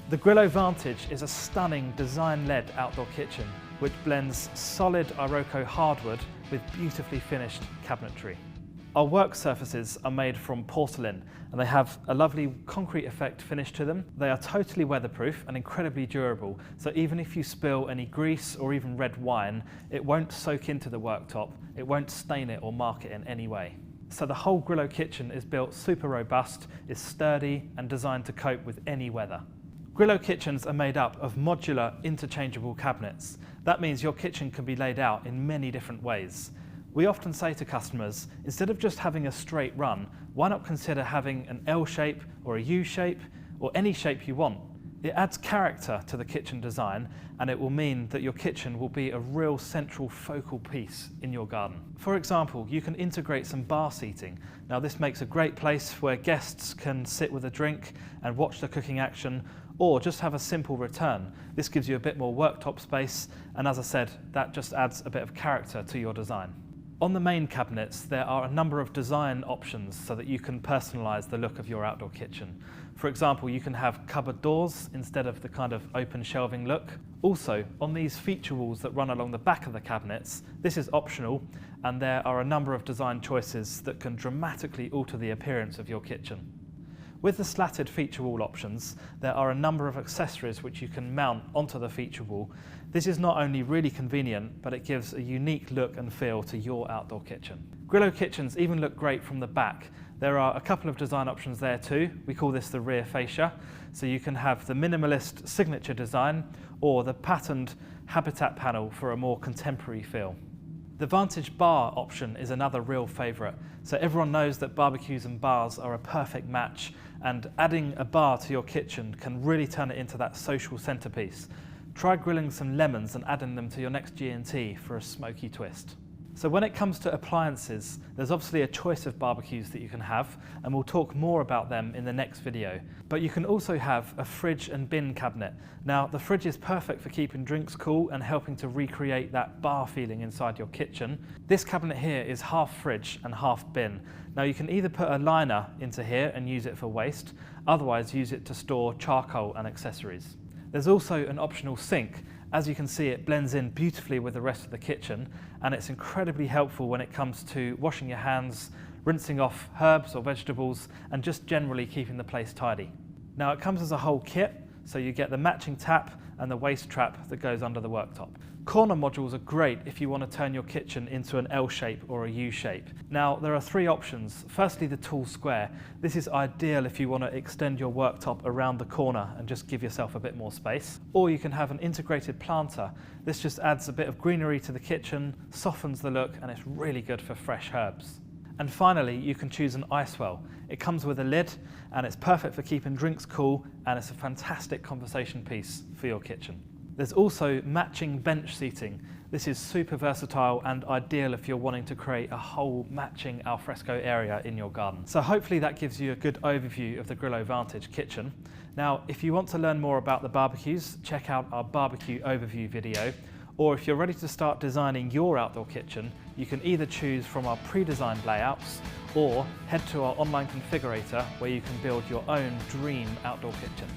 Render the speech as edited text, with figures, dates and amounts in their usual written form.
The Grillo Vantage is a stunning design-led outdoor kitchen which blends solid Iroko hardwood with beautifully finished cabinetry. Our work surfaces are made from porcelain and they have a lovely concrete effect finish to them. They are totally weatherproof and incredibly durable, so even if you spill any grease or even red wine, it won't soak into the worktop, it won't stain it or mark it in any way. So the whole Grillo kitchen is built super robust, is sturdy and designed to cope with any weather. Grillo kitchens are made up of modular, interchangeable cabinets. That means your kitchen can be laid out in many different ways. We often say to customers, instead of just having a straight run, why not consider having an L shape or a U shape or any shape you want? It adds character to the kitchen design and it will mean that your kitchen will be a real central focal piece in your garden. For example, you can integrate some bar seating. Now this makes a great place where guests can sit with a drink and watch the cooking action, or just have a simple return. This gives you a bit more worktop space, and as I said, that just adds a bit of character to your design. On the main cabinets, there are a number of design options so that you can personalise the look of your outdoor kitchen. For example, you can have cupboard doors instead of the kind of open shelving look. Also, on these feature walls that run along the back of the cabinets, this is optional, and there are a number of design choices that can dramatically alter the appearance of your kitchen. With the slatted feature wall options, there are a number of accessories which you can mount onto the feature wall. This is not only really convenient, but it gives a unique look and feel to your outdoor kitchen. Grillo kitchens even look great from the back. There are a couple of design options there too. We call this the rear fascia. So you can have the minimalist signature design or the patterned habitat panel for a more contemporary feel. The Vantage bar option is another real favourite. So everyone knows that barbecues and bars are a perfect match, and adding a bar to your kitchen can really turn it into that social centrepiece. Try grilling some lemons and adding them to your next G&T for a smoky twist. So when it comes to appliances, there's obviously a choice of barbecues that you can have, and we'll talk more about them in the next video. But you can also have a fridge and bin cabinet. Now, the fridge is perfect for keeping drinks cool and helping to recreate that bar feeling inside your kitchen. This cabinet here is half fridge and half bin. Now, you can either put a liner into here and use it for waste, otherwise use it to store charcoal and accessories. There's also an optional sink. As you can see, it blends in beautifully with the rest of the kitchen, and it's incredibly helpful when it comes to washing your hands, rinsing off herbs or vegetables, and just generally keeping the place tidy. Now, it comes as a whole kit, so you get the matching tap and the waste trap that goes under the worktop. Corner modules are great if you want to turn your kitchen into an L shape or a U shape. Now, there are three options. Firstly, the tall square. This is ideal if you want to extend your worktop around the corner and just give yourself a bit more space. Or you can have an integrated planter. This just adds a bit of greenery to the kitchen, softens the look, and it's really good for fresh herbs. And finally, you can choose an ice well. It comes with a lid, and it's perfect for keeping drinks cool, and it's a fantastic conversation piece for your kitchen. There's also matching bench seating. This is super versatile and ideal if you're wanting to create a whole matching alfresco area in your garden. So hopefully that gives you a good overview of the Grillo Vantage kitchen. Now, if you want to learn more about the barbecues, check out our barbecue overview video. Or if you're ready to start designing your outdoor kitchen, you can either choose from our pre-designed layouts or head to our online configurator where you can build your own dream outdoor kitchen.